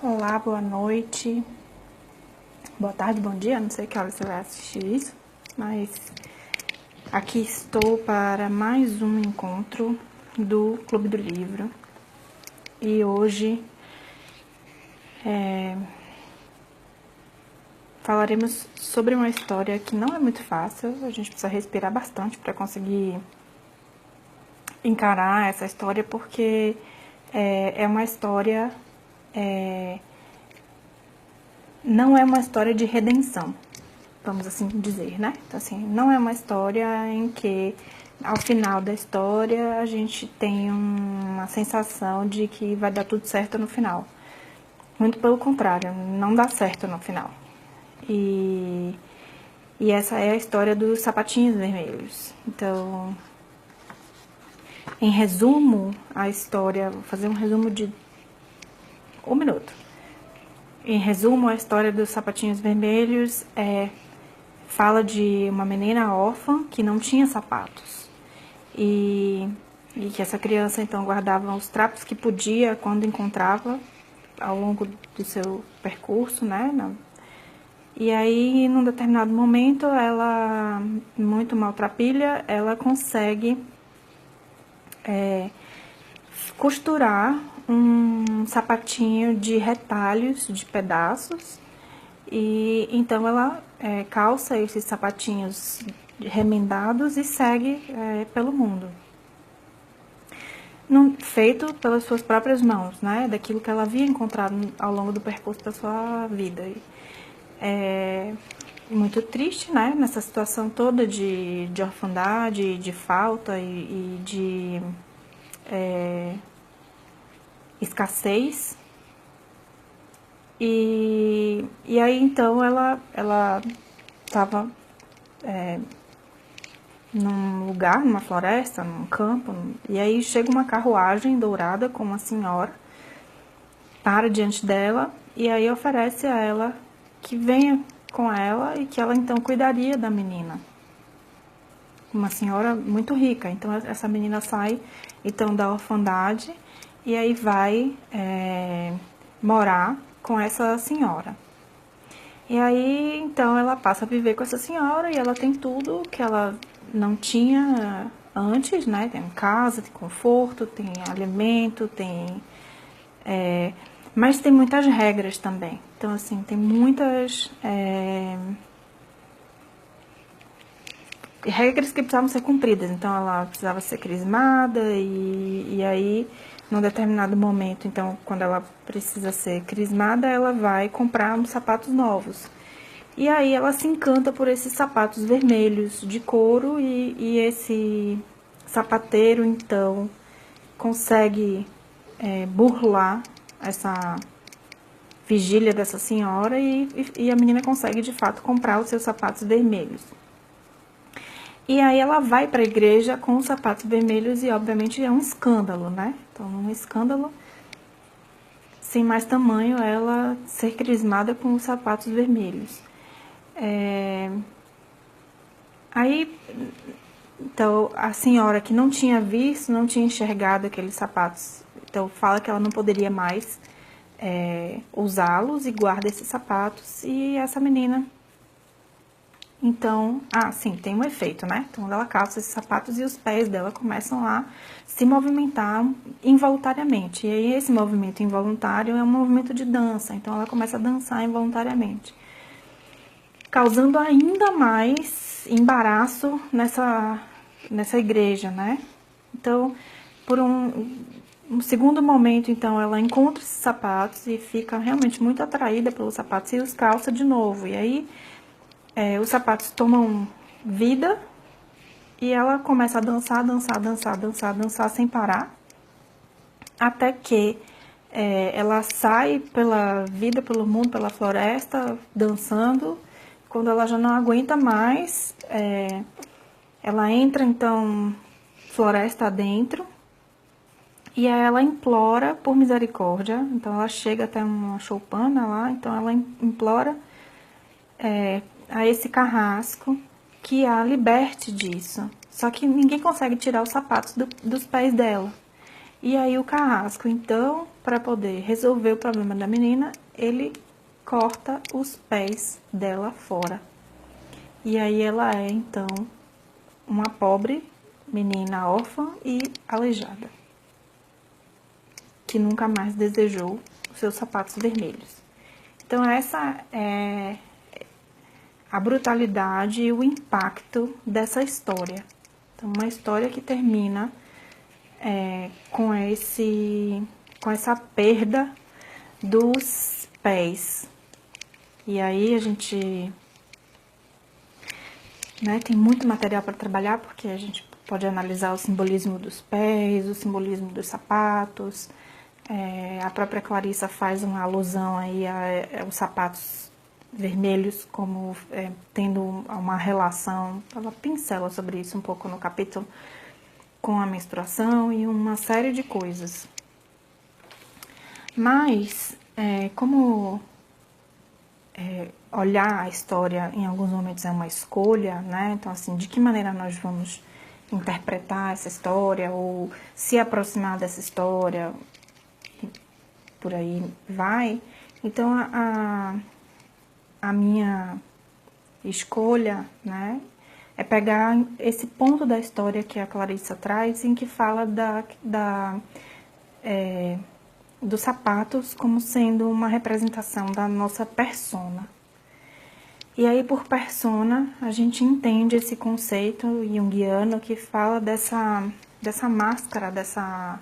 Olá, boa noite, boa tarde, bom dia, não sei que hora você vai assistir isso, mas aqui estou para mais um encontro do Clube do Livro e hoje falaremos sobre uma história que não é muito fácil, a gente precisa respirar bastante para conseguir encarar essa história porque é uma história... não é uma história de redenção, vamos assim dizer, né? Então, assim, não é uma história em que, ao final da história, a gente tem uma sensação de que vai dar tudo certo no final. Muito pelo contrário, não dá certo no final. E essa é a história dos sapatinhos vermelhos. Então, em resumo, a história, vou fazer um resumo de 1 minuto. Em resumo, a história dos sapatinhos vermelhos fala de uma menina órfã que não tinha sapatos. E que essa criança, então, guardava os trapos que podia quando encontrava ao longo do seu percurso, né? E aí, num determinado momento, ela, muito maltrapilha, ela consegue costurar um sapatinho de retalhos, de pedaços, e então ela calça esses sapatinhos remendados e segue pelo mundo. Feito pelas suas próprias mãos, né? Daquilo que ela havia encontrado ao longo do percurso da sua vida. É muito triste, né? Nessa situação toda de orfandade, de falta e de escassez. E aí, então, ela estava num lugar, numa floresta, num campo, e aí chega uma carruagem dourada com uma senhora, para diante dela, e aí oferece a ela que venha com ela e que ela, então, cuidaria da menina. Uma senhora muito rica, então essa menina sai, então, da orfandade, e aí vai morar com essa senhora. E aí, então, ela passa a viver com essa senhora e ela tem tudo que ela não tinha antes, né? Tem casa, tem conforto, tem alimento, tem... mas tem muitas regras também. Então, assim, tem muitas regras que precisavam ser cumpridas. Então, ela precisava ser crismada e aí, num determinado momento, então, quando ela precisa ser crismada, ela vai comprar uns sapatos novos. E aí ela se encanta por esses sapatos vermelhos de couro e esse sapateiro, então, consegue burlar essa vigília dessa senhora e a menina consegue, de fato, comprar os seus sapatos vermelhos. E aí ela vai para a igreja com os sapatos vermelhos e, obviamente, é um escândalo, né? Então, um escândalo sem mais tamanho ela ser crismada com os sapatos vermelhos. Aí, então, a senhora que não tinha visto, não tinha enxergado aqueles sapatos, então fala que ela não poderia mais usá-los e guarda esses sapatos. E essa menina, então, sim, tem um efeito, né? Então, ela calça esses sapatos e os pés dela começam a se movimentar involuntariamente. E aí, esse movimento involuntário é um movimento de dança, então ela começa a dançar involuntariamente, causando ainda mais embaraço nessa igreja, né? Então, por um segundo momento, então, ela encontra esses sapatos e fica realmente muito atraída pelos sapatos e os calça de novo. E aí, os sapatos tomam vida e ela começa a dançar, dançar, dançar, dançar, dançar sem parar, até que ela sai pela vida, pelo mundo, pela floresta, dançando. Quando ela já não aguenta mais, ela entra, então, floresta adentro, e aí ela implora por misericórdia. Então, ela chega até uma choupana lá, então ela implora a esse carrasco que a liberte disso. Só que ninguém consegue tirar os sapatos dos pés dela. E aí o Carrasco, então, para poder resolver o problema da menina, ele corta os pés dela fora. E aí ela é, então, uma pobre menina órfã e aleijada, que nunca mais desejou os seus sapatos vermelhos. Então essa é a brutalidade e o impacto dessa história. Então, uma história que termina com essa perda dos pés. E aí a gente, né, tem muito material para trabalhar, porque a gente pode analisar o simbolismo dos pés, o simbolismo dos sapatos. A própria Clarissa faz uma alusão aí aos sapatos vermelhos como tendo uma relação, ela pincela sobre isso um pouco no capítulo, com a menstruação e uma série de coisas. Mas, como olhar a história em alguns momentos é uma escolha, né? Então, assim, de que maneira nós vamos interpretar essa história ou se aproximar dessa história, por aí vai. Então, a minha escolha, né, é pegar esse ponto da história que a Clarissa traz, em que fala dos sapatos como sendo uma representação da nossa persona. E aí, por persona, a gente entende esse conceito junguiano que fala dessa máscara, dessa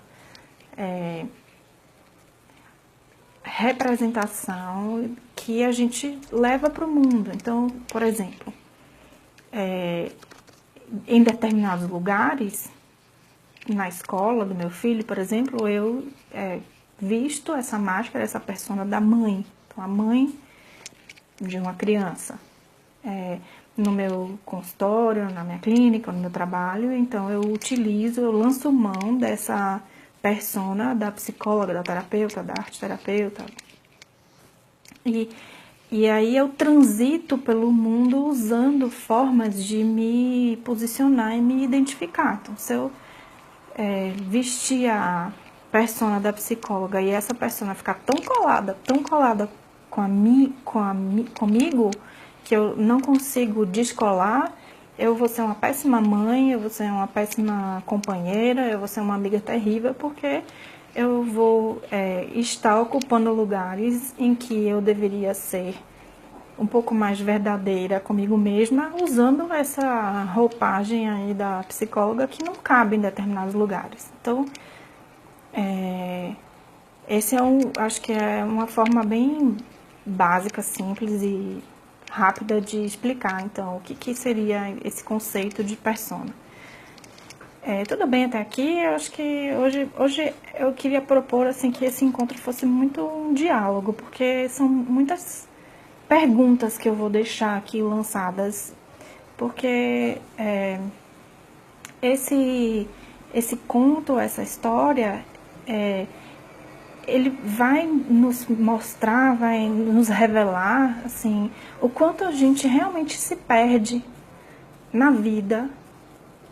representação que a gente leva para o mundo. Então, por exemplo, em determinados lugares, na escola do meu filho, por exemplo, eu visto essa máscara, essa persona da mãe. Então, a mãe de uma criança. No meu consultório, na minha clínica, no meu trabalho, então eu lanço mão dessa persona da psicóloga, da terapeuta, da arte terapeuta. E aí eu transito pelo mundo usando formas de me posicionar e me identificar. Então, se eu vestir a persona da psicóloga e essa persona ficar tão colada comigo, que eu não consigo descolar, eu vou ser uma péssima mãe, eu vou ser uma péssima companheira, eu vou ser uma amiga terrível, porque eu vou estar ocupando lugares em que eu deveria ser um pouco mais verdadeira comigo mesma, usando essa roupagem aí da psicóloga que não cabe em determinados lugares. Então, esse acho que é uma forma bem básica, simples e rápida de explicar, então, o que seria esse conceito de persona. Tudo bem até aqui? Eu acho que hoje eu queria propor assim, que esse encontro fosse muito um diálogo, porque são muitas perguntas que eu vou deixar aqui lançadas, porque esse conto, essa história, ele vai nos mostrar, vai nos revelar, assim, o quanto a gente realmente se perde na vida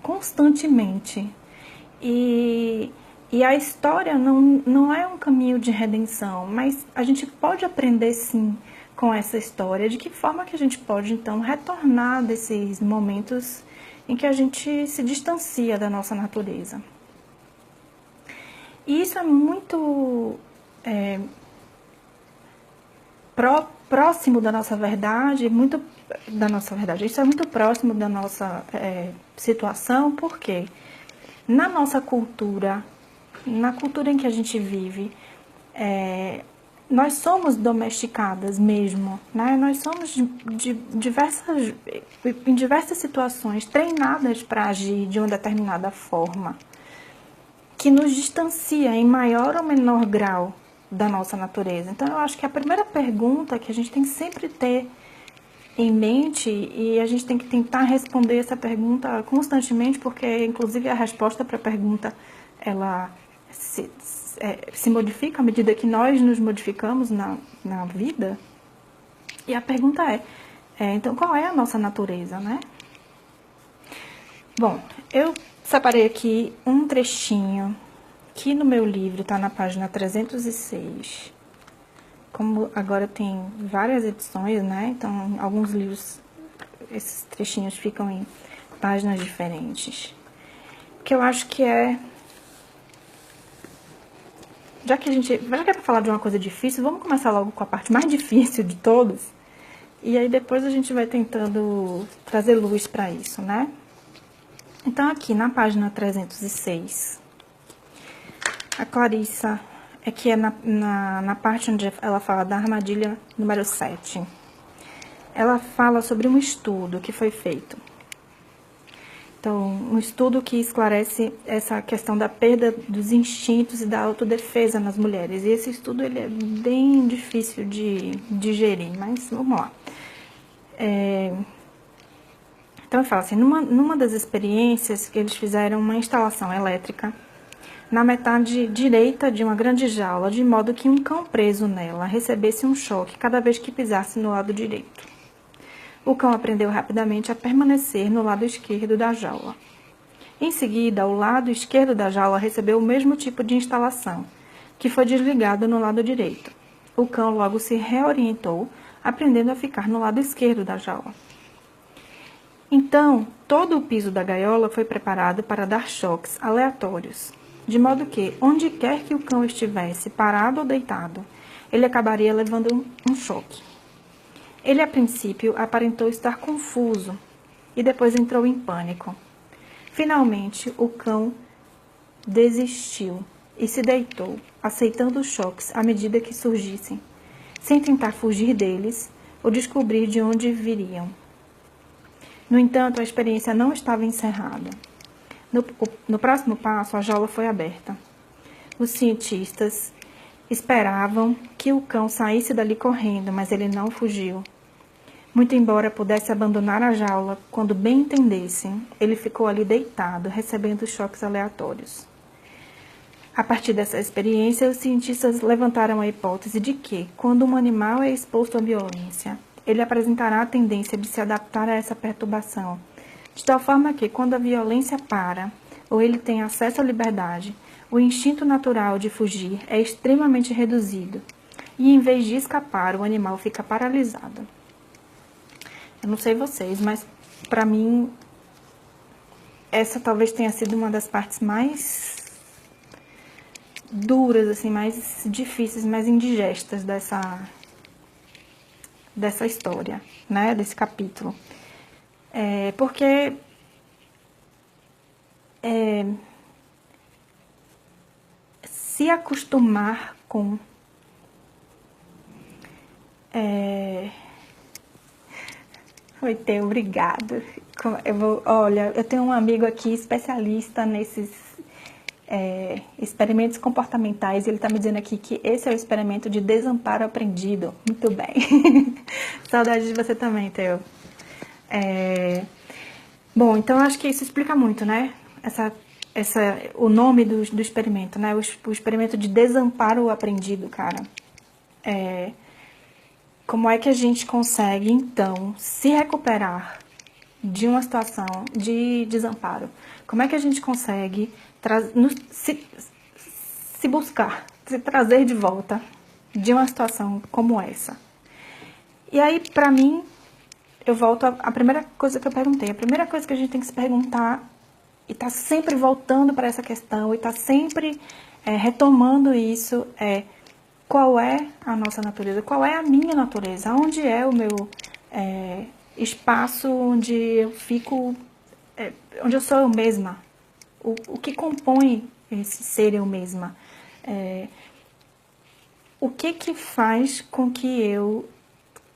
constantemente. E a história não é um caminho de redenção, mas a gente pode aprender, sim, com essa história, de que forma que a gente pode, então, retornar desses momentos em que a gente se distancia da nossa natureza. E isso é muito próximo da nossa verdade, isso é muito próximo da nossa situação, porque na nossa cultura, na cultura em que a gente vive, nós somos domesticadas mesmo, né? Nós somos em diversas situações treinadas para agir de uma determinada forma, que nos distancia em maior ou menor grau da nossa natureza. Então, eu acho que a primeira pergunta que a gente tem que sempre ter em mente, e a gente tem que tentar responder essa pergunta constantemente, porque, inclusive, a resposta para a pergunta, ela se modifica à medida que nós nos modificamos na vida. E a pergunta então, qual é a nossa natureza, né? Bom, eu separei aqui um trechinho aqui no meu livro, tá na página 306. Como agora tem várias edições, né? Então, alguns livros, esses trechinhos ficam em páginas diferentes. Que eu acho que é... Já que é pra falar de uma coisa difícil, vamos começar logo com a parte mais difícil de todos. E aí depois a gente vai tentando trazer luz pra isso, né? Então, aqui na página 306, a Clarissa, aqui é na parte onde ela fala da armadilha número 7. Ela fala sobre um estudo que foi feito. Então, um estudo que esclarece essa questão da perda dos instintos e da autodefesa nas mulheres. E esse estudo, ele é bem difícil de digerir, mas vamos lá. Então, eu falo assim, numa das experiências que eles fizeram uma instalação elétrica na metade direita de uma grande jaula, de modo que um cão preso nela recebesse um choque cada vez que pisasse no lado direito. O cão aprendeu rapidamente a permanecer no lado esquerdo da jaula. Em seguida, o lado esquerdo da jaula recebeu o mesmo tipo de instalação, que foi desligado no lado direito. O cão logo se reorientou, aprendendo a ficar no lado esquerdo da jaula. Então, todo o piso da gaiola foi preparado para dar choques aleatórios, de modo que, onde quer que o cão estivesse, parado ou deitado, ele acabaria levando um choque. Ele, a princípio, aparentou estar confuso e depois entrou em pânico. Finalmente, o cão desistiu e se deitou, aceitando os choques à medida que surgissem, sem tentar fugir deles ou descobrir de onde viriam. No entanto, a experiência não estava encerrada. No próximo passo, a jaula foi aberta. Os cientistas esperavam que o cão saísse dali correndo, mas ele não fugiu. Muito embora pudesse abandonar a jaula quando bem entendessem, ele ficou ali deitado, recebendo choques aleatórios. A partir dessa experiência, os cientistas levantaram a hipótese de que, quando um animal é exposto à violência, ele apresentará a tendência de se adaptar a essa perturbação, de tal forma que, quando a violência para, ou ele tem acesso à liberdade, o instinto natural de fugir é extremamente reduzido, e em vez de escapar, o animal fica paralisado. Eu não sei vocês, mas para mim, essa talvez tenha sido uma das partes mais duras, assim, mais difíceis, mais indigestas dessa história, né, desse capítulo. Porque se acostumar com Oi, Tê, obrigada. Olha, eu tenho um amigo aqui especialista nesses experimentos comportamentais e ele está me dizendo aqui que esse é o experimento de desamparo aprendido. Muito bem. Saudade de você também, Tê. Bom, então eu acho que isso explica muito, né? O nome do experimento, né? O experimento de desamparo aprendido, cara. Como é que a gente consegue, então, se recuperar de uma situação de desamparo? Como é que a gente consegue se buscar, se trazer de volta de uma situação como essa? E aí, pra mim, eu volto à primeira coisa que eu perguntei. A primeira coisa que a gente tem que se perguntar, e tá sempre voltando para essa questão, e tá sempre retomando isso, qual é a nossa natureza? Qual é a minha natureza? Onde é o meu espaço onde eu fico, onde eu sou eu mesma? O que compõe esse ser eu mesma? O que faz com que eu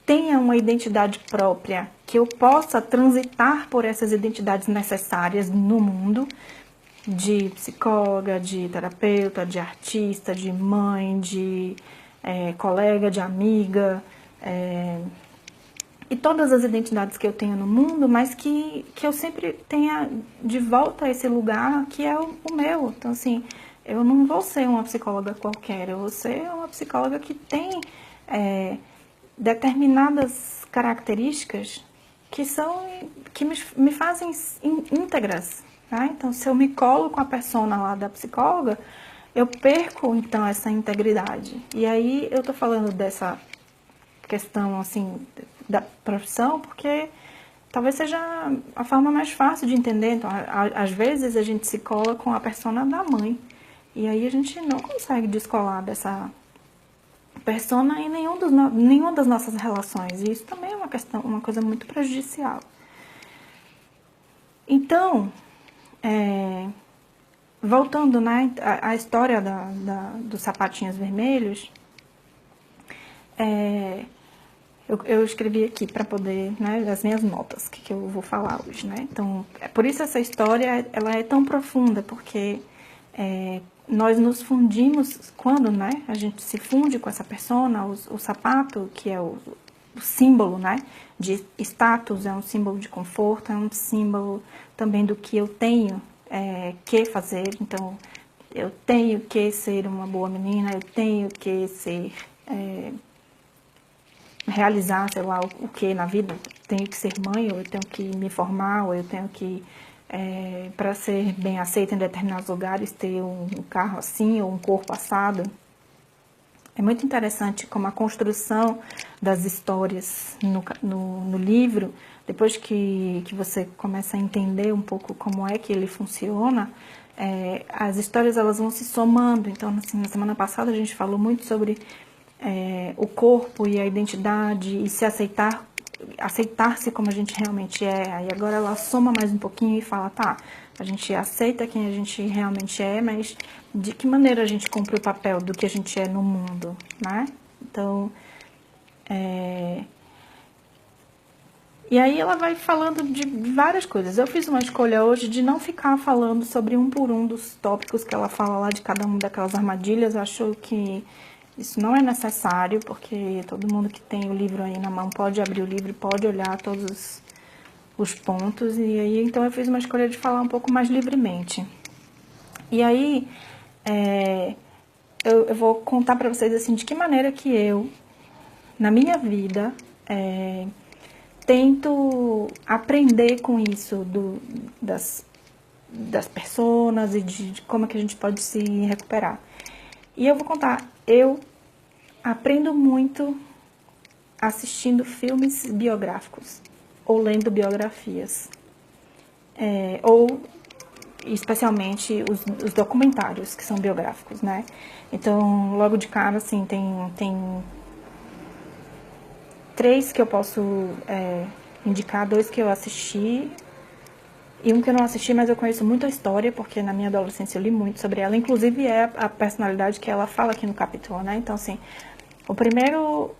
tenha uma identidade própria, que eu possa transitar por essas identidades necessárias no mundo, de psicóloga, de terapeuta, de artista, de mãe, de colega, de amiga, e todas as identidades que eu tenho no mundo, mas que eu sempre tenha de volta a esse lugar que é o meu. Então, assim, eu não vou ser uma psicóloga qualquer, eu vou ser uma psicóloga que tem determinadas características que me fazem íntegras. Tá? Então, se eu me colo com a persona lá da psicóloga, eu perco, então, essa integridade. E aí eu tô falando dessa questão, assim, da profissão, porque talvez seja a forma mais fácil de entender. Então, às vezes a gente se cola com a persona da mãe, e aí a gente não consegue descolar dessa persona em nenhuma das nossas relações. E isso também é uma coisa muito prejudicial. Então, voltando, né, à história dos sapatinhos vermelhos, eu escrevi aqui para poder, né, as minhas notas, que eu vou falar hoje, né? Então, por isso essa história, ela é tão profunda, porque nós nos fundimos, quando, né, a gente se funde com essa persona, o sapato, que é o símbolo, né, de status, é um símbolo de conforto, é um símbolo também do que eu tenho que fazer. Então, eu tenho que ser uma boa menina, eu tenho que ser... realizar, sei lá, o que na vida. Tenho que ser mãe, ou eu tenho que me formar, ou eu tenho que, para ser bem aceita em determinados lugares, ter um carro assim, ou um corpo assado. É muito interessante como a construção das histórias no livro, depois que você começa a entender um pouco como é que ele funciona, as histórias elas vão se somando. Então, assim, na semana passada a gente falou muito sobre o corpo e a identidade e se aceitar-se como a gente realmente é. Aí agora ela soma mais um pouquinho e fala, tá, a gente aceita quem a gente realmente é, mas de que maneira a gente cumpre o papel do que a gente é no mundo, né? Então, e aí ela vai falando de várias coisas. Eu fiz uma escolha hoje de não ficar falando sobre um por um dos tópicos que ela fala lá de cada uma daquelas armadilhas. Eu acho que isso não é necessário, porque todo mundo que tem o livro aí na mão pode abrir o livro, pode olhar todos os pontos. E aí, então, eu fiz uma escolha de falar um pouco mais livremente. E aí, eu vou contar para vocês, assim, de que maneira que eu, na minha vida, tento aprender com isso das personas e de como é que a gente pode se recuperar. E eu vou contar, eu aprendo muito assistindo filmes biográficos ou lendo biografias, ou especialmente os documentários que são biográficos, né? Então, logo de cara, assim, tem 3 que eu posso indicar, 2 que eu assisti e um que eu não assisti, mas eu conheço muito a história, porque na minha adolescência eu li muito sobre ela, inclusive é a personalidade que ela fala aqui no capítulo, né? Então, assim, o primeiro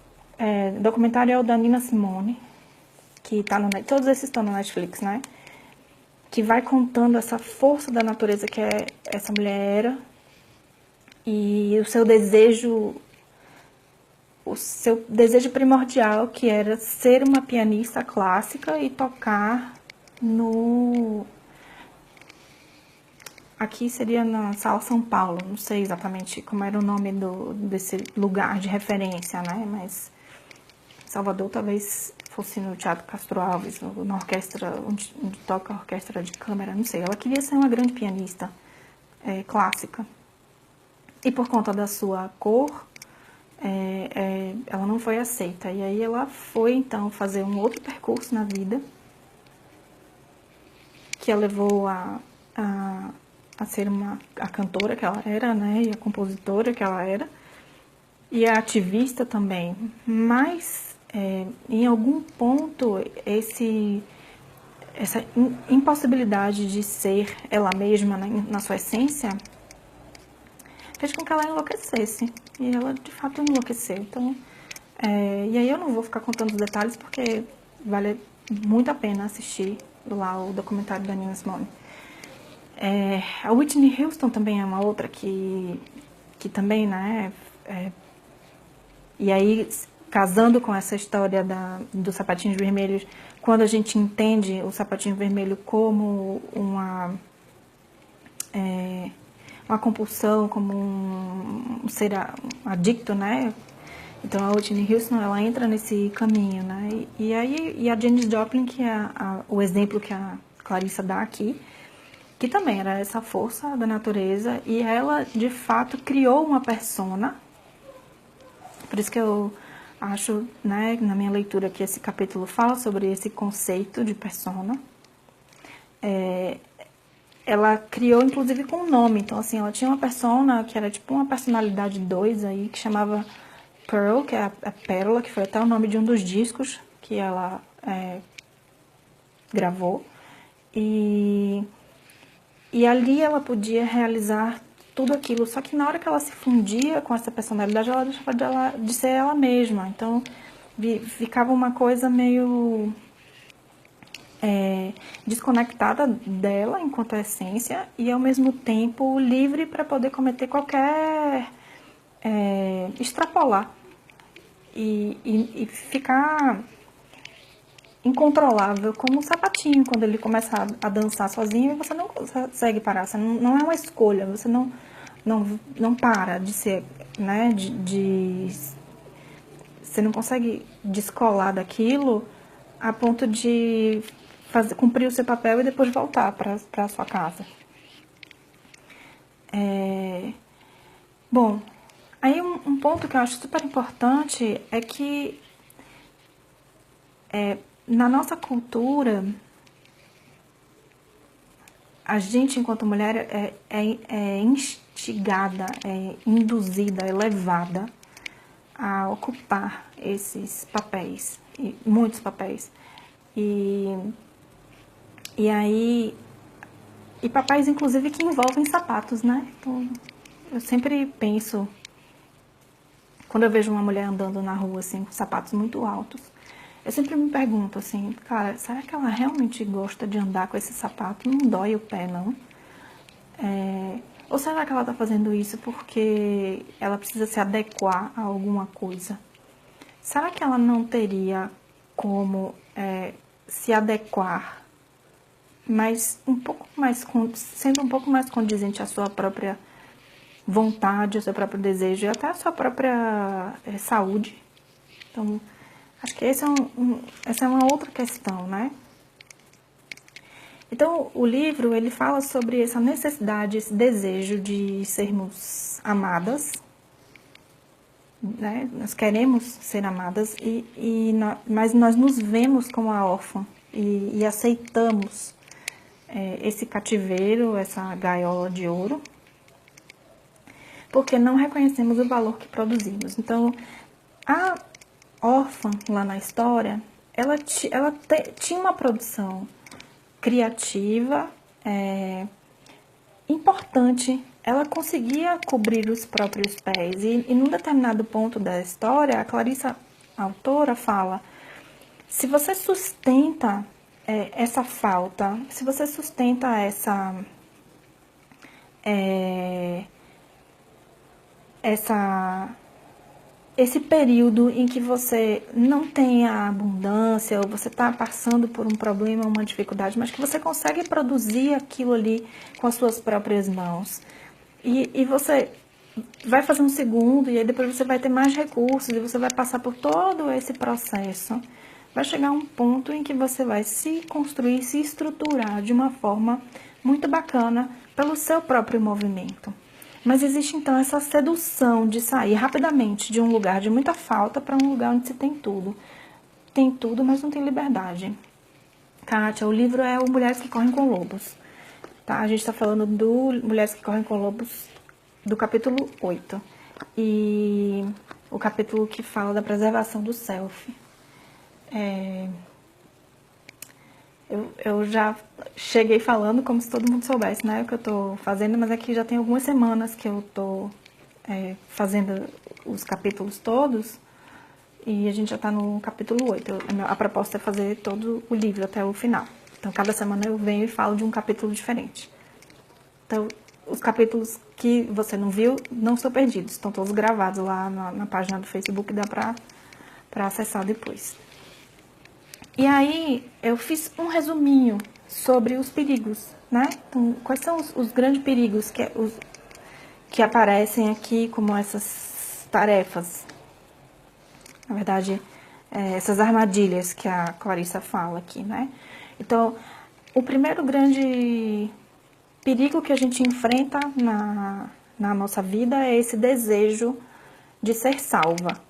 documentário é o da Nina Simone, que tá todos esses estão no Netflix, né? Que vai contando essa força da natureza que essa mulher era e o seu desejo primordial, que era ser uma pianista clássica e tocar aqui seria na Sala São Paulo, não sei exatamente como era o nome desse lugar de referência, né? Mas Salvador talvez fosse no Teatro Castro Alves, na orquestra, onde toca a orquestra de câmara, não sei. Ela queria ser uma grande pianista clássica. E por conta da sua cor, ela não foi aceita. E aí ela foi, então, fazer um outro percurso na vida, que a levou a ser a cantora que ela era, né, e a compositora que ela era, e a ativista também. Mas, em algum ponto, essa impossibilidade de ser ela mesma, né, na sua essência, fez com que ela enlouquecesse. E ela, de fato, enlouqueceu. Então, e aí eu não vou ficar contando os detalhes, porque vale muito a pena assistir lá o documentário da Nina Simone. A Whitney Houston também é uma outra que também, né, e aí, casando com essa história dos sapatinhos vermelhos, quando a gente entende o sapatinho vermelho como uma compulsão, como um ser adicto, né? Então, a Whitney Houston, ela entra nesse caminho, né? E a Janis Joplin, que é o exemplo que a Clarissa dá aqui, que também era essa força da natureza, e ela, de fato, criou uma persona. Por isso que eu acho, né, na minha leitura, que esse capítulo fala sobre esse conceito de persona. Ela criou, inclusive, com um nome. Então, assim, ela tinha uma persona que era tipo uma personalidade 2 aí, que chamava Pearl, que é a pérola, que foi até o nome de um dos discos que ela gravou. E ali ela podia realizar tudo aquilo. Só que na hora que ela se fundia com essa personalidade, ela deixava de ser ela mesma. Então, ficava uma coisa meio desconectada dela enquanto essência e ao mesmo tempo livre para poder cometer qualquer extrapolar e ficar incontrolável, como um sapatinho quando ele começa a dançar sozinho e você não consegue parar, você não é uma escolha, você não para de ser, né, você não consegue descolar daquilo a ponto de cumprir o seu papel e depois voltar para a sua casa. Bom, aí um ponto que eu acho super importante é que na nossa cultura, a gente, enquanto mulher, é instigada, é induzida, é levada a ocupar esses papéis, muitos papéis. E aí, papéis, inclusive, que envolvem sapatos, né? Então, eu sempre penso, quando eu vejo uma mulher andando na rua, assim, com sapatos muito altos, eu sempre me pergunto, assim, cara, será que ela realmente gosta de andar com esse sapato? Não dói o pé, não? Ou será que ela tá fazendo isso porque ela precisa se adequar a alguma coisa? Será que ela não teria como se adequar, mas sendo um pouco mais condizente à sua própria vontade, ao seu próprio desejo e até à sua própria saúde? Então, acho que essa é uma outra questão, né? Então, o livro, ele fala sobre essa necessidade, esse desejo de sermos amadas, né? Nós queremos ser amadas, mas nós nos vemos como a órfã e aceitamos esse cativeiro, essa gaiola de ouro, porque não reconhecemos o valor que produzimos. Então, a órfã, lá na história, ela tinha uma produção criativa, importante. Ela conseguia cobrir os próprios pés. E num determinado ponto da história, a Clarissa, a autora, fala: se você sustenta essa falta, se você sustenta esse período em que você não tem a abundância, ou você está passando por um problema, uma dificuldade, mas que você consegue produzir aquilo ali com as suas próprias mãos. E você vai fazer um segundo, e aí depois você vai ter mais recursos, e você vai passar por todo esse processo. Vai chegar um ponto em que você vai se construir, se estruturar de uma forma muito bacana pelo seu próprio movimento. Mas existe, então, essa sedução de sair rapidamente de um lugar de muita falta para um lugar onde se tem tudo. Tem tudo, mas não tem liberdade. Kátia, o livro é o Mulheres que Correm com Lobos. Tá? A gente está falando do Mulheres que Correm com Lobos, do capítulo 8. E o capítulo que fala da preservação do self. Eu já cheguei falando como se todo mundo soubesse, né, o que eu tô fazendo, mas aqui já tem algumas semanas que eu tô fazendo os capítulos todos, e a gente já tá no capítulo 8. A proposta é fazer todo o livro até o final. Então, cada semana eu venho e falo de um capítulo diferente. Então, os capítulos que você não viu não são perdidos, estão todos gravados lá na página do Facebook, dá pra acessar depois. E aí, eu fiz um resuminho sobre os perigos, né? Então, quais são os grandes perigos que aparecem aqui como essas tarefas? Na verdade, essas armadilhas que a Clarissa fala aqui, né? Então, o primeiro grande perigo que a gente enfrenta na nossa vida é esse desejo de ser salva.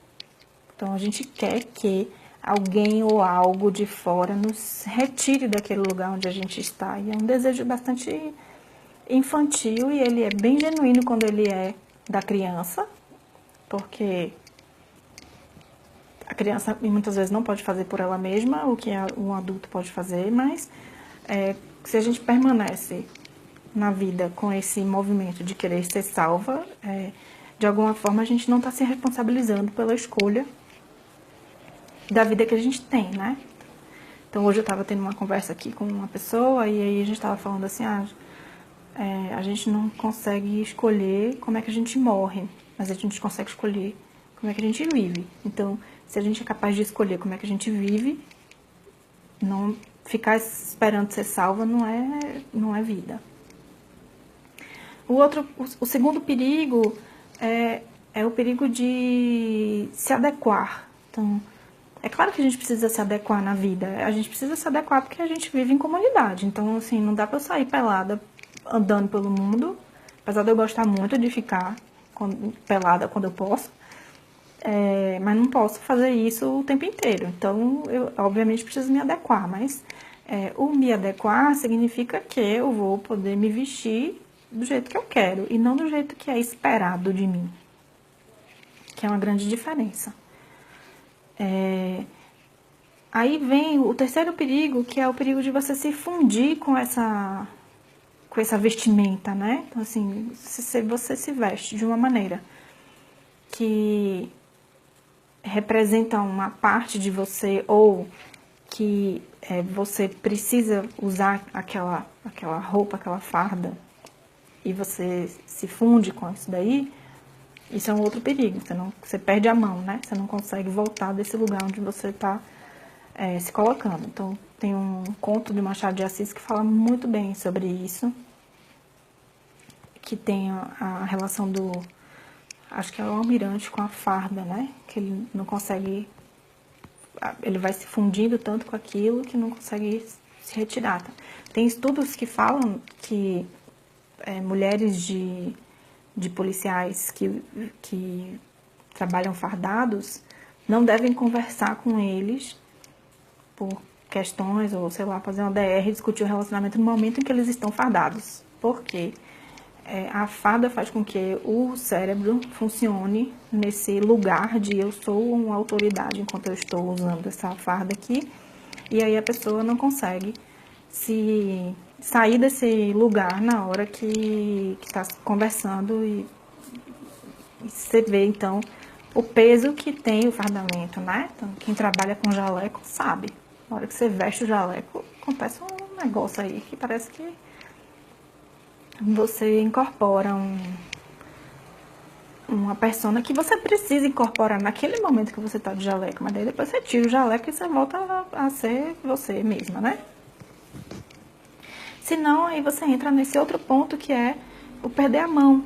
Então, a gente quer que alguém ou algo de fora nos retire daquele lugar onde a gente está. E é um desejo bastante infantil e ele é bem genuíno quando ele é da criança, porque a criança muitas vezes não pode fazer por ela mesma o que um adulto pode fazer, mas se a gente permanece na vida com esse movimento de querer ser salva, de alguma forma a gente não está se responsabilizando pela escolha da vida que a gente tem, né? Então hoje eu estava tendo uma conversa aqui com uma pessoa e aí a gente estava falando assim, a gente não consegue escolher como é que a gente morre, mas a gente consegue escolher como é que a gente vive. Então, se a gente é capaz de escolher como é que a gente vive, não ficar esperando ser salva não é vida. O segundo perigo é o perigo de se adequar. Então, é claro que a gente precisa se adequar na vida. A gente precisa se adequar porque a gente vive em comunidade. Então, assim, não dá pra eu sair pelada andando pelo mundo, apesar de eu gostar muito de ficar pelada quando eu posso. Mas não posso fazer isso o tempo inteiro. Então, eu obviamente preciso me adequar. Mas o me adequar significa que eu vou poder me vestir do jeito que eu quero e não do jeito que é esperado de mim. Que é uma grande diferença. Aí vem o terceiro perigo, que é o perigo de você se fundir com essa vestimenta, né? Então, assim, se você se veste de uma maneira que representa uma parte de você ou que você precisa usar aquela roupa, aquela farda e você se funde com isso daí, isso é um outro perigo. Você perde a mão, né? Você não consegue voltar desse lugar onde você está se colocando. Então, tem um conto de Machado de Assis que fala muito bem sobre isso, que tem a relação acho que é o almirante com a farda, né? Que ele não consegue, ele vai se fundindo tanto com aquilo que não consegue se retirar. Tem estudos que falam que mulheres de policiais que trabalham fardados não devem conversar com eles por questões, ou sei lá, fazer uma DR, discutir o relacionamento no momento em que eles estão fardados. Por quê? A farda faz com que o cérebro funcione nesse lugar de eu sou uma autoridade enquanto eu estou usando essa farda aqui, e aí a pessoa não consegue se sair desse lugar na hora que está conversando e você vê então o peso que tem o fardamento, né? Então, quem trabalha com jaleco sabe. Na hora que você veste o jaleco, acontece um negócio aí que parece que você incorpora uma persona que você precisa incorporar naquele momento que você tá de jaleco, mas daí depois você tira o jaleco e você volta a ser você mesma, né? Senão, aí você entra nesse outro ponto que é o perder a mão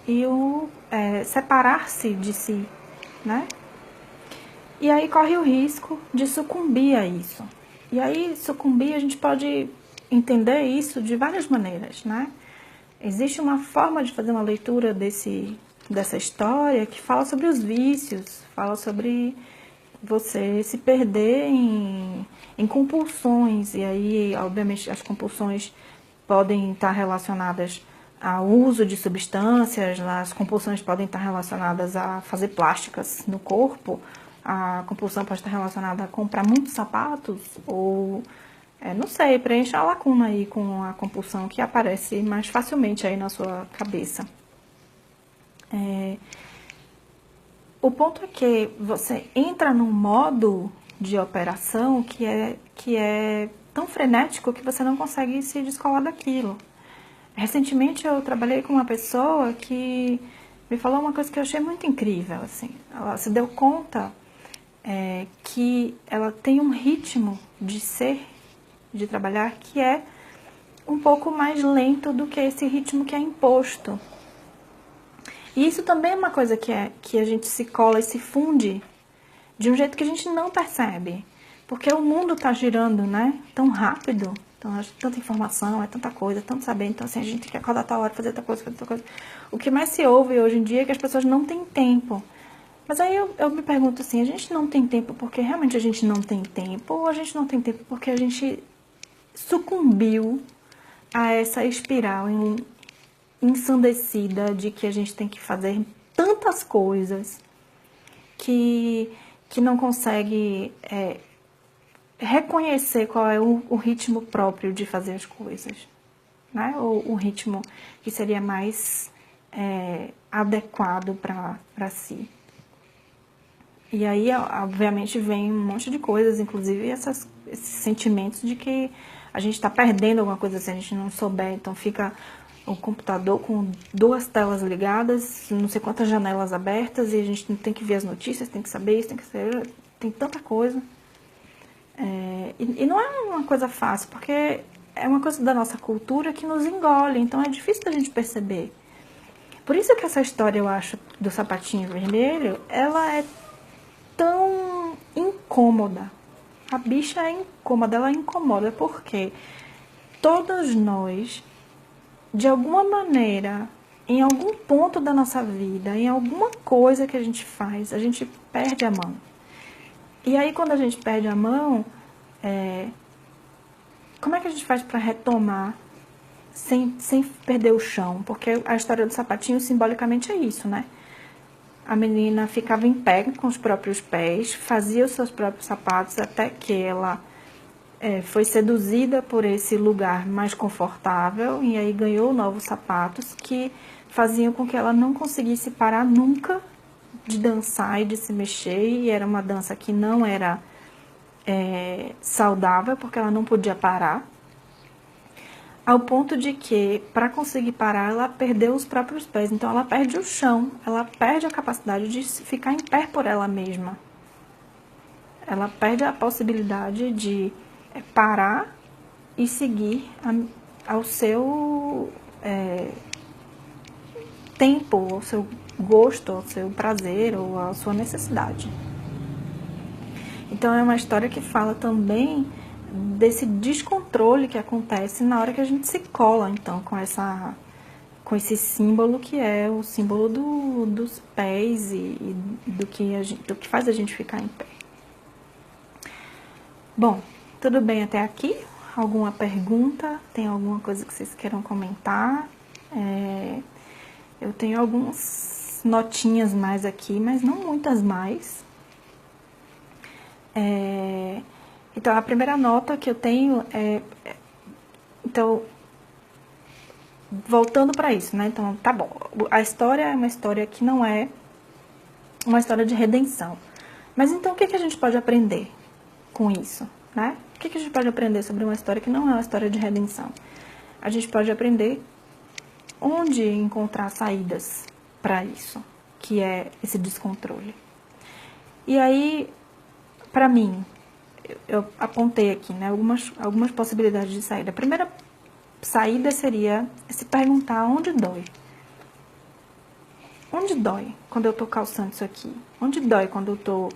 e o separar-se de si, né? E aí corre o risco de sucumbir a isso. E aí, sucumbir, a gente pode entender isso de várias maneiras, né? Existe uma forma de fazer uma leitura dessa história que fala sobre os vícios, fala sobre você se perder em compulsões. E aí, obviamente, as compulsões podem estar relacionadas ao uso de substâncias, as compulsões podem estar relacionadas a fazer plásticas no corpo, a compulsão pode estar relacionada a comprar muitos sapatos, ou, não sei, preencha a lacuna aí com a compulsão que aparece mais facilmente aí na sua cabeça. O ponto é que você entra num modo de operação que é tão frenético que você não consegue se descolar daquilo. Recentemente eu trabalhei com uma pessoa que me falou uma coisa que eu achei muito incrível, assim. Ela se deu conta que ela tem um ritmo de trabalhar que é um pouco mais lento do que esse ritmo que é imposto. E isso também é uma coisa que a gente se cola e se funde de um jeito que a gente não percebe. Porque o mundo está girando, né, tão rápido. Então, tanta informação, é tanta coisa, tanto saber. Então, assim, a gente tem que acordar tal hora, fazer outra coisa, fazer outra coisa. O que mais se ouve hoje em dia é que as pessoas não têm tempo. Mas aí eu me pergunto assim, a gente não tem tempo porque realmente a gente não tem tempo? Ou a gente não tem tempo porque a gente sucumbiu a essa espiral ensandecida de que a gente tem que fazer tantas coisas que não consegue reconhecer qual é o ritmo próprio de fazer as coisas, né? Ou o ritmo que seria mais adequado para si. E aí, obviamente, vem um monte de coisas, inclusive esses sentimentos de que a gente está perdendo alguma coisa se a gente não souber. Então, fica o computador com 2 telas ligadas, não sei quantas janelas abertas, e a gente tem que ver as notícias, tem que saber isso, tem tanta coisa. E não é uma coisa fácil, porque é uma coisa da nossa cultura que nos engole, então é difícil da gente perceber. Por isso que essa história, eu acho, do sapatinho vermelho, ela é tão incômoda. A bicha é incômoda, ela incomoda, porque todos nós, de alguma maneira, em algum ponto da nossa vida, em alguma coisa que a gente faz, a gente perde a mão. E aí, quando a gente perde a mão, como é que a gente faz para retomar sem perder o chão? Porque a história do sapatinho, simbolicamente, é isso, né? A menina ficava em pé com os próprios pés, fazia os seus próprios sapatos, até que ela foi seduzida por esse lugar mais confortável, e aí ganhou novos sapatos que faziam com que ela não conseguisse parar nunca de dançar e de se mexer, e era uma dança que não era saudável, porque ela não podia parar, ao ponto de que, para conseguir parar, ela perdeu os próprios pés. Então, ela perde o chão, ela perde a capacidade de ficar em pé por ela mesma. Ela perde a possibilidade de parar e seguir ao seu tempo, ao seu gosto, ao seu prazer ou à sua necessidade. Então, é uma história que fala também desse descontrole que acontece na hora que a gente se cola, então, com esse símbolo que é o símbolo dos pés e do que faz a gente ficar em pé. Bom, tudo bem até aqui? Alguma pergunta? Tem alguma coisa que vocês queiram comentar? Eu tenho algumas notinhas mais aqui, mas não muitas mais. Então, a primeira nota que eu tenho então, voltando para isso, né? Então, tá bom. A história é uma história que não é uma história de redenção. Mas então, o que a gente pode aprender com isso, né? O que a gente pode aprender sobre uma história que não é uma história de redenção? A gente pode aprender onde encontrar saídas para isso, que é esse descontrole. E aí, para mim, eu apontei aqui, né, algumas possibilidades de saída. A primeira saída seria se perguntar onde dói. Onde dói quando eu tô calçando isso aqui? Onde dói quando eu tô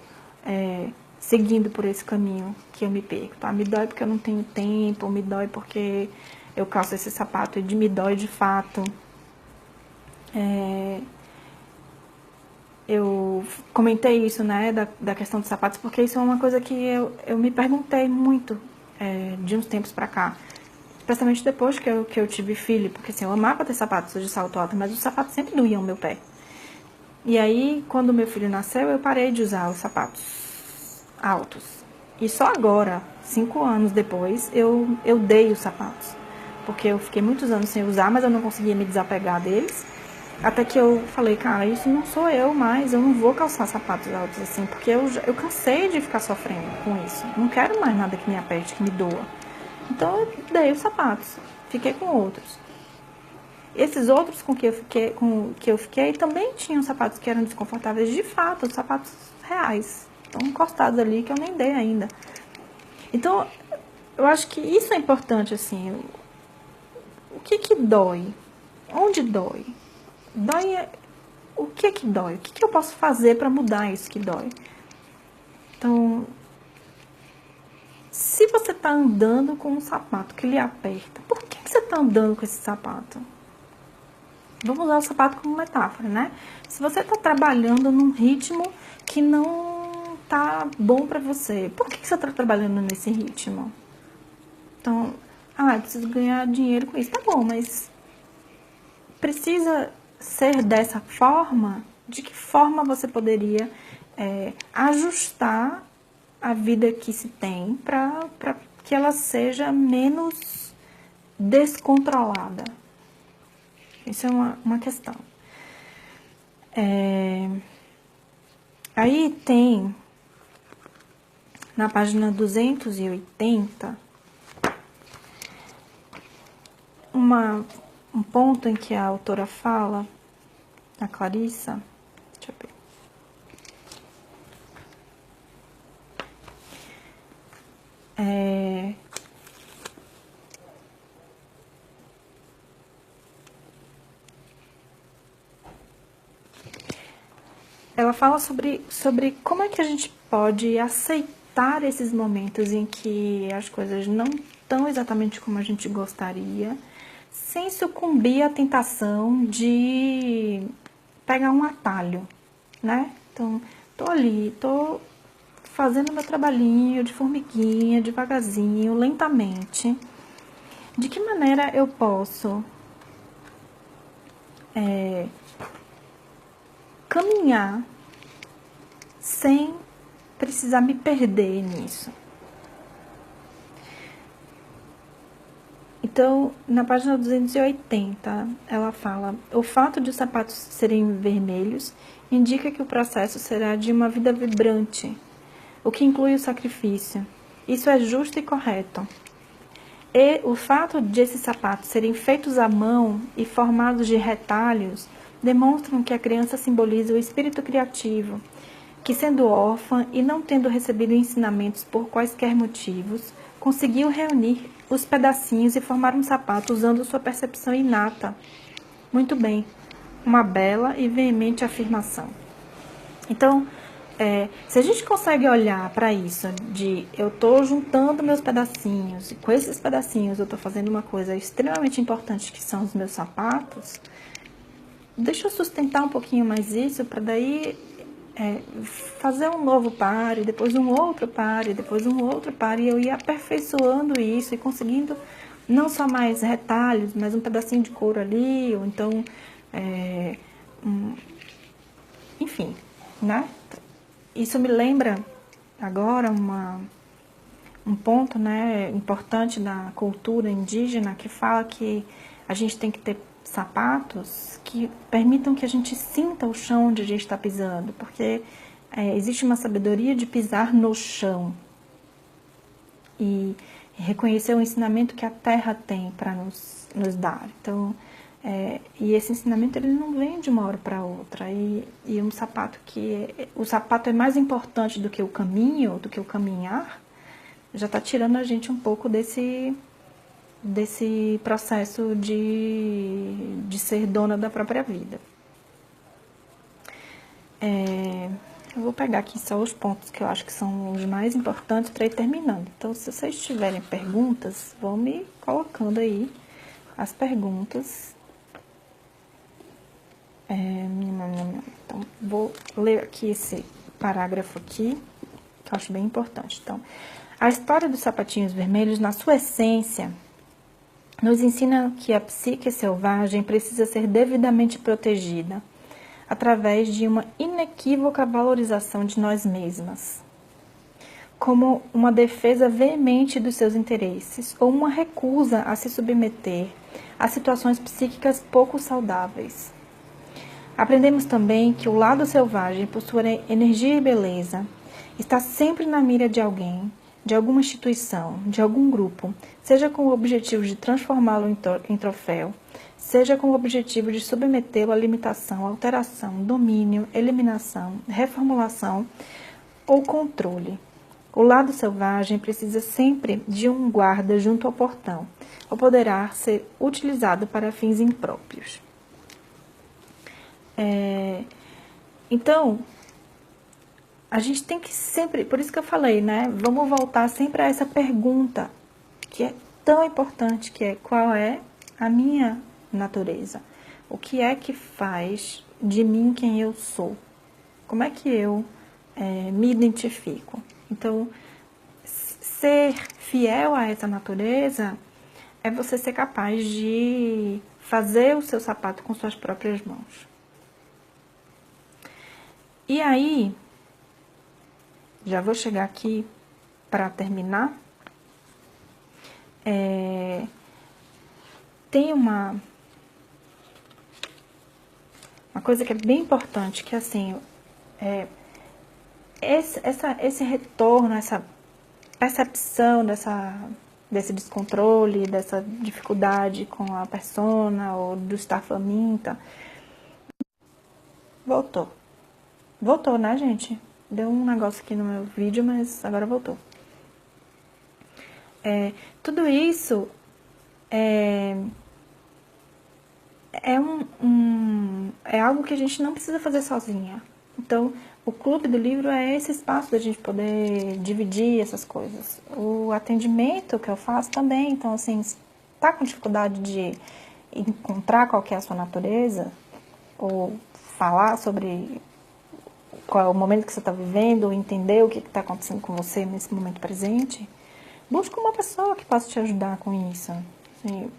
seguindo por esse caminho que eu me perco, tá? Me dói porque eu não tenho tempo, me dói porque eu calço esse sapato e me dói de fato. Eu comentei isso, né, da questão dos sapatos, porque isso é uma coisa que eu me perguntei muito de uns tempos pra cá. Especialmente depois que eu tive filho, porque assim, eu amava ter sapatos de salto alto, mas os sapatos sempre doíam o meu pé. E aí, quando meu filho nasceu, eu parei de usar os sapatos altos. E só agora, 5 anos depois, eu dei os sapatos. Porque eu fiquei muitos anos sem usar, mas eu não conseguia me desapegar deles. Até que eu falei, cara, isso não sou eu mais, eu não vou calçar sapatos altos assim, porque eu cansei de ficar sofrendo com isso. Não quero mais nada que me aperte, que me doa. Então eu dei os sapatos, fiquei com outros. Esses outros com que eu fiquei também tinham sapatos que eram desconfortáveis, de fato, sapatos reais. Estão encostados ali que eu nem dei ainda. Então, eu acho que isso é importante, assim. O que dói? Onde dói? O que dói? O que eu posso fazer para mudar isso que dói? Então, Se você está andando com um sapato que lhe aperta, por que você está andando com esse sapato? Vamos usar o sapato como metáfora, né? Se você está trabalhando num ritmo que não tá bom para você, por que você está trabalhando nesse ritmo? Então, eu preciso ganhar dinheiro com isso. Tá bom, mas precisa ser dessa forma? De que forma você poderia ajustar a vida que se tem para que ela seja menos descontrolada? Isso é uma questão. Aí tem, na página 280, um ponto em que a autora fala, a Clarissa, deixa eu ver. Ela fala sobre como é que a gente pode aceitar esses momentos em que as coisas não estão exatamente como a gente gostaria, sem sucumbir à tentação de pegar um atalho, né? Então, tô ali, tô fazendo meu trabalhinho de formiguinha, devagarzinho, lentamente. De que maneira eu posso caminhar sem precisar me perder nisso? Então, na página 280, ela fala: o fato de os sapatos serem vermelhos indica que o processo será de uma vida vibrante, o que inclui o sacrifício. Isso é justo e correto. E o fato de esses sapatos serem feitos à mão e formados de retalhos demonstram que a criança simboliza o espírito criativo, que, sendo órfã e não tendo recebido ensinamentos por quaisquer motivos, conseguiu reunir os pedacinhos e formar um sapato usando sua percepção inata. Muito bem, uma bela e veemente afirmação. Então, se a gente consegue olhar para isso, de eu estou juntando meus pedacinhos, e com esses pedacinhos eu estou fazendo uma coisa extremamente importante, que são os meus sapatos, deixa eu sustentar um pouquinho mais isso, para daí fazer um novo par, e depois um outro par, e depois um outro par, e eu ir aperfeiçoando isso e conseguindo não só mais retalhos, mas um pedacinho de couro ali, ou então, enfim, né? Isso me lembra agora um ponto, né, importante da cultura indígena, que fala que a gente tem que ter sapatos que permitam que a gente sinta o chão onde a gente está pisando, porque existe uma sabedoria de pisar no chão e reconhecer o ensinamento que a terra tem para nos dar. Então, e esse ensinamento ele não vem de uma hora para outra, e um sapato o sapato é mais importante do que o caminho, do que o caminhar, já está tirando a gente um pouco desse processo de ser dona da própria vida. Eu vou pegar aqui só os pontos que eu acho que são os mais importantes para ir terminando. Então, se vocês tiverem perguntas, vão me colocando aí as perguntas. Então, vou ler aqui esse parágrafo aqui, que eu acho bem importante. Então, a história dos sapatinhos vermelhos, na sua essência, nos ensina que a psique selvagem precisa ser devidamente protegida através de uma inequívoca valorização de nós mesmas, como uma defesa veemente dos seus interesses ou uma recusa a se submeter a situações psíquicas pouco saudáveis. Aprendemos também que o lado selvagem, por sua energia e beleza, está sempre na mira de alguém, de alguma instituição, de algum grupo, seja com o objetivo de transformá-lo em troféu, seja com o objetivo de submetê-lo à limitação, alteração, domínio, eliminação, reformulação ou controle. O lado selvagem precisa sempre de um guarda junto ao portão, ou poderá ser utilizado para fins impróprios. Então, a gente tem que sempre, por isso que eu falei, né? Vamos voltar sempre a essa pergunta que é tão importante, que é qual é a minha natureza? O que é que faz de mim quem eu sou? Como é que eu me identifico? Então, ser fiel a essa natureza é você ser capaz de fazer o seu sapato com suas próprias mãos. E aí, já vou chegar aqui para terminar. Tem uma coisa que é bem importante, que assim, esse retorno, essa percepção desse descontrole, dessa dificuldade com a persona ou do estar faminta. Voltou, né, gente? Deu um negócio aqui no meu vídeo, mas agora voltou. Tudo isso é algo que a gente não precisa fazer sozinha. Então, o Clube do Livro é esse espaço da gente poder dividir essas coisas. O atendimento que eu faço também. Então, assim, se tá com dificuldade de encontrar qual que é a sua natureza, ou falar sobre qual é o momento que você está vivendo, ou entender o que está acontecendo com você nesse momento presente, busca uma pessoa que possa te ajudar com isso. Assim,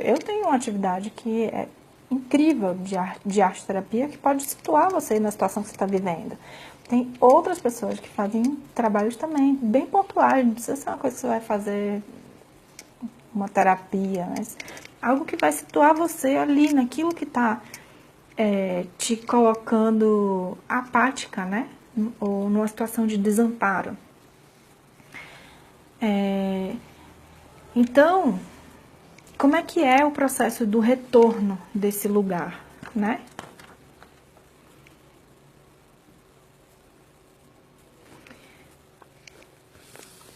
eu tenho uma atividade que é incrível de arte-terapia que pode situar você na situação que você está vivendo. Tem outras pessoas que fazem trabalhos também bem pontuais, não precisa ser uma coisa que você vai fazer uma terapia, mas algo que vai situar você ali naquilo que está te colocando apática, né? Ou numa situação de desamparo. Então, como é que é o processo do retorno desse lugar, né?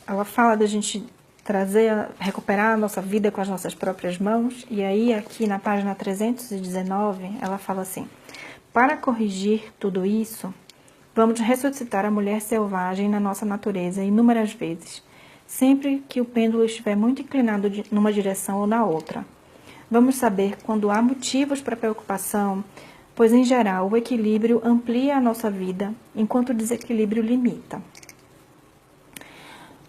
Ela fala da gente recuperar a nossa vida com as nossas próprias mãos, e aí aqui na página 319, ela fala assim: para corrigir tudo isso, vamos ressuscitar a mulher selvagem na nossa natureza inúmeras vezes, sempre que o pêndulo estiver muito inclinado numa direção ou na outra. Vamos saber quando há motivos para preocupação, pois, em geral, o equilíbrio amplia a nossa vida, enquanto o desequilíbrio limita.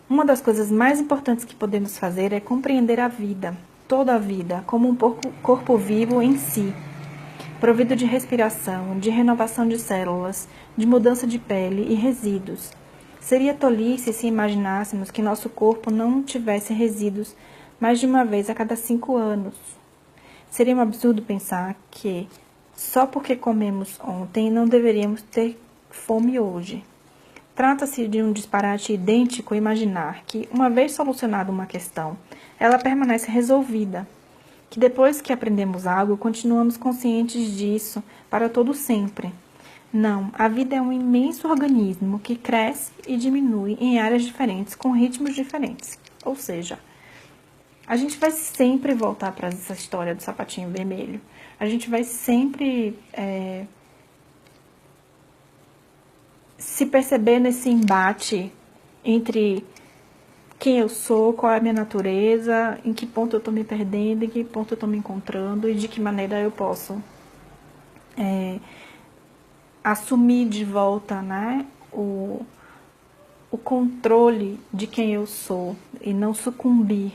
Uma das coisas mais importantes que podemos fazer é compreender a vida, toda a vida, como um corpo vivo em si, provido de respiração, de renovação de células, de mudança de pele e resíduos. Seria tolice se imaginássemos que nosso corpo não tivesse resíduos mais de uma vez a cada 5 anos. Seria um absurdo pensar que, só porque comemos ontem, não deveríamos ter fome hoje. Trata-se de um disparate idêntico imaginar que, uma vez solucionada uma questão, ela permanece resolvida, que depois que aprendemos algo, continuamos conscientes disso para todo sempre. Não, a vida é um imenso organismo que cresce e diminui em áreas diferentes, com ritmos diferentes. Ou seja, a gente vai sempre voltar para essa história do sapatinho vermelho. A gente vai sempre se perceber nesse embate entre quem eu sou, qual é a minha natureza, em que ponto eu estou me perdendo, em que ponto eu estou me encontrando e de que maneira eu posso assumir de volta, né, o controle de quem eu sou e não sucumbir.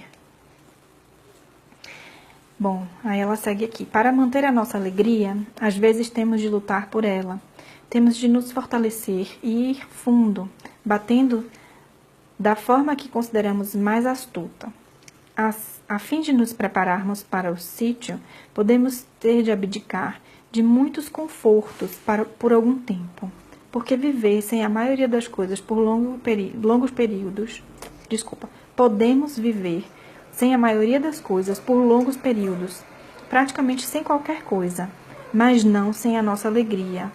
Bom, aí ela segue aqui. Para manter a nossa alegria, às vezes temos de lutar por ela. Temos de nos fortalecer e ir fundo, batendo da forma que consideramos mais astuta. A fim de nos prepararmos para o sítio, podemos ter de abdicar de muitos confortos por algum tempo, porque viver sem a maioria das coisas por longos períodos, podemos viver sem a maioria das coisas por longos períodos, praticamente sem qualquer coisa, mas não sem a nossa alegria,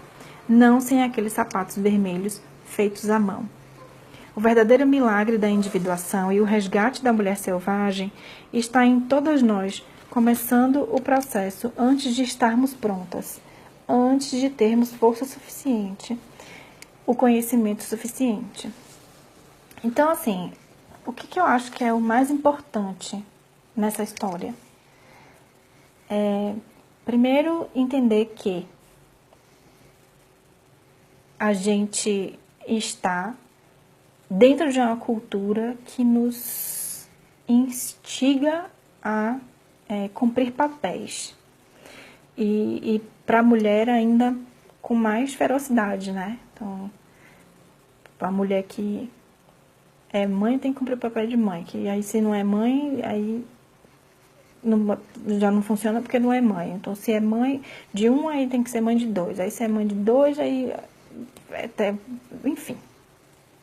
não sem aqueles sapatos vermelhos feitos à mão. O verdadeiro milagre da individuação e o resgate da mulher selvagem está em todas nós, começando o processo antes de estarmos prontas, antes de termos força suficiente. o conhecimento suficiente. Então, assim, o que eu acho que é o mais importante nessa história? Primeiro, entender que a gente está dentro de uma cultura que nos instiga a cumprir papéis. E para a mulher ainda com mais ferocidade, né? Então, a mulher que é mãe tem que cumprir o papel de mãe. Que aí se não é mãe, aí já não funciona porque não é mãe. Então, se é mãe de um, aí tem que ser mãe de dois. Aí se é mãe de dois, aí enfim.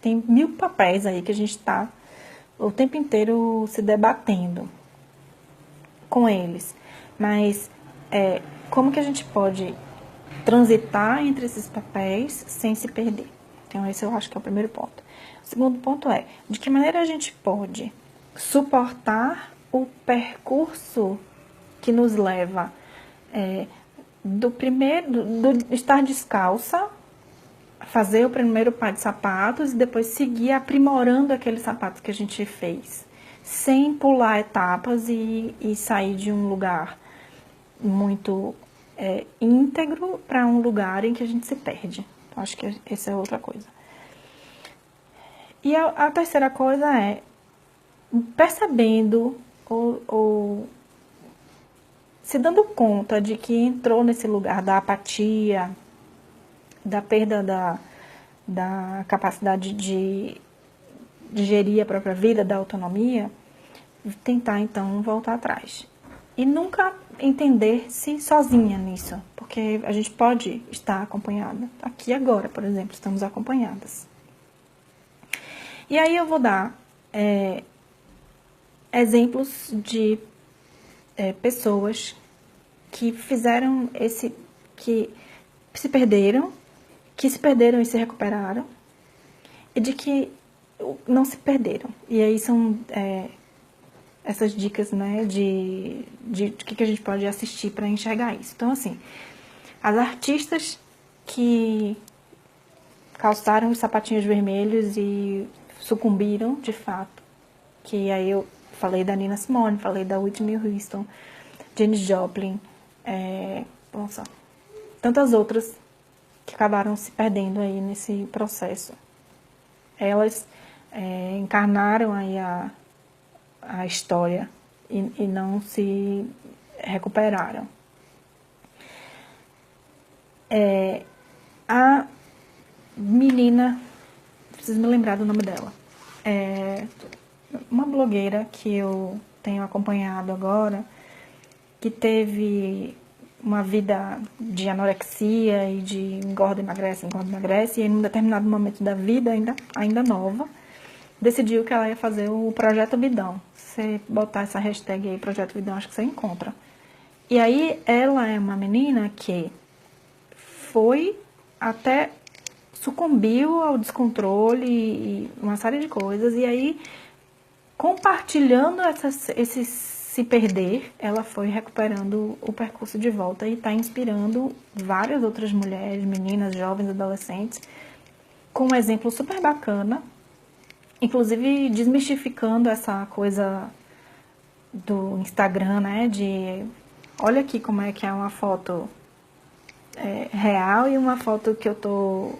Tem 1000 papéis aí que a gente está o tempo inteiro se debatendo com eles. Mas como que a gente pode transitar entre esses papéis sem se perder? Então, esse eu acho que é o primeiro ponto. O segundo ponto é, de que maneira a gente pode suportar o percurso que nos leva do estar descalça, fazer o primeiro par de sapatos e depois seguir aprimorando aqueles sapatos que a gente fez, sem pular etapas e sair de um lugar muito íntegro para um lugar em que a gente se perde. Então, acho que essa é outra coisa. E a terceira coisa é percebendo ou se dando conta de que entrou nesse lugar da apatia, da perda da capacidade de gerir a própria vida, da autonomia, tentar então voltar atrás. E nunca entender-se sozinha nisso, porque a gente pode estar acompanhada. Aqui agora, por exemplo, estamos acompanhadas. E aí eu vou dar exemplos de pessoas que fizeram que se perderam e se recuperaram, e de que não se perderam. E aí são essas dicas, né, de que a gente pode assistir para enxergar isso. Então, assim, as artistas que calçaram os sapatinhos vermelhos e sucumbiram, de fato, que aí eu falei da Nina Simone, falei da Whitney Houston, Janis Joplin, tantas outras que acabaram se perdendo aí nesse processo. Elas encarnaram aí a história e não se recuperaram. A menina, preciso me lembrar do nome dela, uma blogueira que eu tenho acompanhado agora, que teve uma vida de anorexia e de engorda, emagrece, e em um determinado momento da vida, ainda nova, decidiu que ela ia fazer o Projeto Bidão. Se você botar essa hashtag aí, Projeto Bidão, acho que você encontra. E aí, ela é uma menina que sucumbiu ao descontrole e uma série de coisas, e aí, compartilhando esse se perder, ela foi recuperando o percurso de volta e está inspirando várias outras mulheres, meninas, jovens, adolescentes, com um exemplo super bacana, inclusive desmistificando essa coisa do Instagram, né, de olha aqui como é que é uma foto real e uma foto que eu tô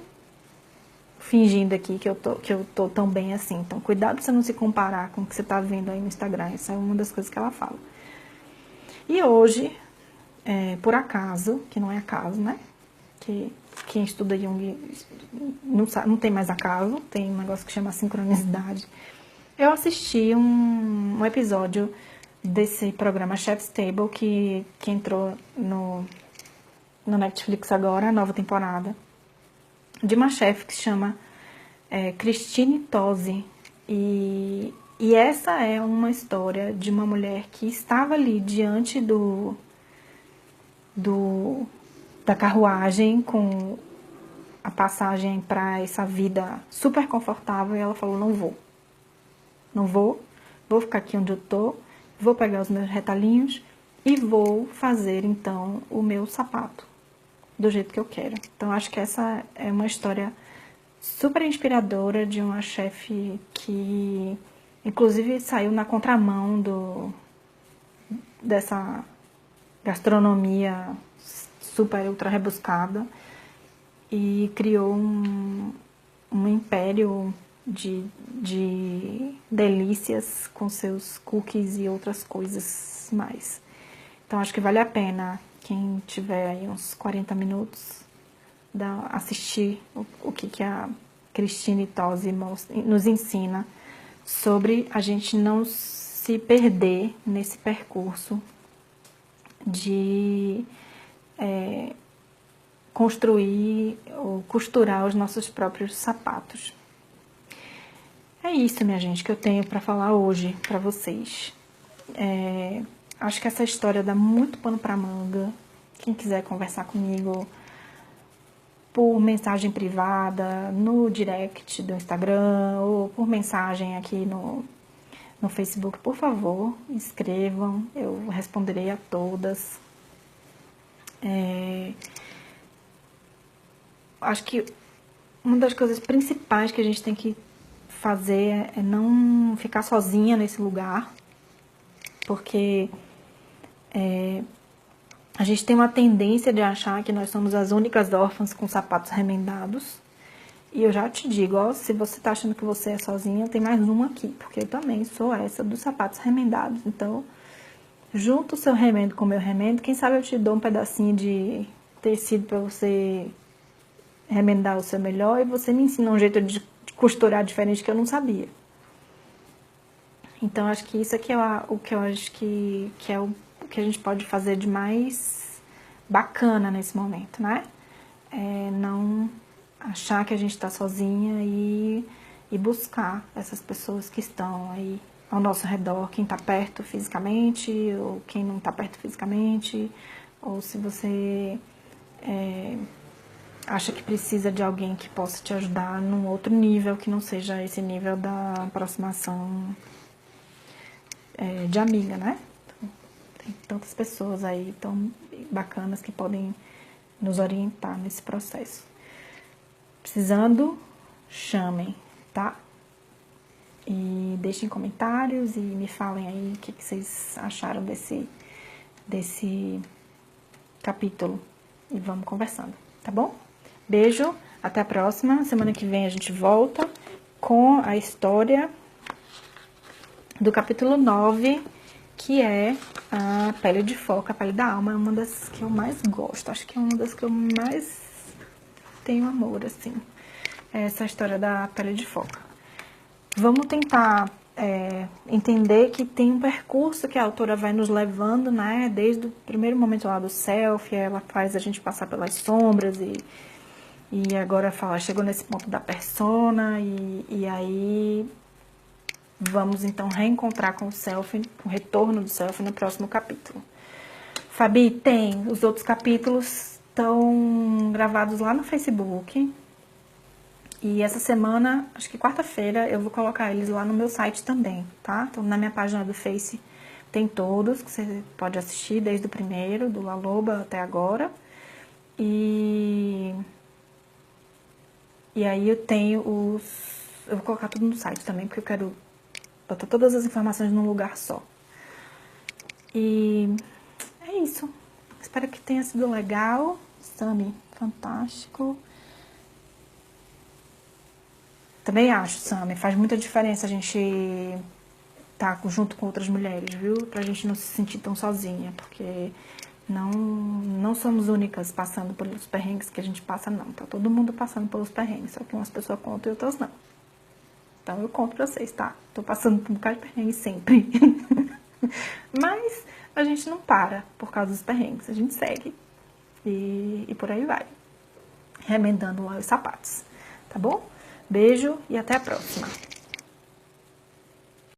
fingindo aqui que eu tô tão bem assim. Então, cuidado pra você não se comparar com o que você tá vendo aí no Instagram. Essa é uma das coisas que ela fala. E hoje, por acaso, que não é acaso, né? Que quem estuda Jung não tem mais acaso, tem um negócio que chama sincronicidade. Eu assisti um episódio desse programa Chef's Table que entrou no Netflix agora, a nova temporada, de uma chefe que se chama Christine Tosi. E essa é uma história de uma mulher que estava ali diante da carruagem com a passagem para essa vida super confortável, e ela falou, não vou ficar aqui onde eu tô, vou pegar os meus retalhinhos e vou fazer então o meu sapato do jeito que eu quero. Então, acho que essa é uma história super inspiradora, de uma chefe que, inclusive, saiu na contramão dessa gastronomia super ultra rebuscada e criou um império de delícias com seus cookies e outras coisas mais. Então, acho que vale a pena, quem tiver aí uns 40 minutos, assistir o que a Christine Tosi nos ensina sobre a gente não se perder nesse percurso de construir ou costurar os nossos próprios sapatos. É isso, minha gente, que eu tenho para falar hoje para vocês. Acho que essa história dá muito pano para manga. Quem quiser conversar comigo por mensagem privada, no direct do Instagram, ou por mensagem aqui no Facebook, por favor, escrevam, eu responderei a todas. Acho que uma das coisas principais que a gente tem que fazer é não ficar sozinha nesse lugar, porque a gente tem uma tendência de achar que nós somos as únicas órfãs com sapatos remendados. E eu já te digo, ó, se você tá achando que você é sozinha, tem mais uma aqui, porque eu também sou essa dos sapatos remendados. Então, junta o seu remendo com o meu remendo, quem sabe eu te dou um pedacinho de tecido para você remendar o seu melhor e você me ensina um jeito de costurar diferente que eu não sabia. Então, acho que isso aqui é o que eu acho que é o que a gente pode fazer de mais bacana nesse momento, né? Não achar que a gente está sozinha e buscar essas pessoas que estão aí ao nosso redor, quem está perto fisicamente ou quem não está perto fisicamente, ou se você acha que precisa de alguém que possa te ajudar num outro nível, que não seja esse nível da aproximação de amiga, né? Tem tantas pessoas aí tão bacanas que podem nos orientar nesse processo. Precisando, chamem, tá? E deixem comentários e me falem aí o que vocês acharam desse capítulo. E vamos conversando, tá bom? Beijo, até a próxima. Semana que vem a gente volta com a história do capítulo 9, que é a pele de foca, a pele da alma. É uma das que eu mais gosto, acho que é uma das que eu mais tenho amor, assim, essa história da pele de foca. Vamos tentar entender que tem um percurso que a autora vai nos levando, né, desde o primeiro momento lá do selfie, ela faz a gente passar pelas sombras e agora chegou nesse ponto da persona e aí vamos então reencontrar com o selfie, com o retorno do selfie no próximo capítulo. Fabi, tem os outros capítulos, estão gravados lá no Facebook. E essa semana, acho que quarta-feira, eu vou colocar eles lá no meu site também, tá? Então, na minha página do Face tem todos, que você pode assistir, desde o primeiro, do Laloba até agora. E aí eu tenho eu vou colocar tudo no site também, porque eu quero botar todas as informações num lugar só. E é isso. Espero que tenha sido legal. Sami, fantástico. Também acho, Sami, faz muita diferença a gente estar junto com outras mulheres, viu? Pra gente não se sentir tão sozinha, porque não somos únicas passando pelos perrengues que a gente passa, não. Tá todo mundo passando pelos perrengues, só que umas pessoas contam e outras não. Então eu conto pra vocês, tá? Tô passando por um bocado de perrengue sempre. Mas a gente não para por causa dos perrengues, a gente segue. E por aí vai. Remendando lá os sapatos, tá bom? Beijo e até a próxima.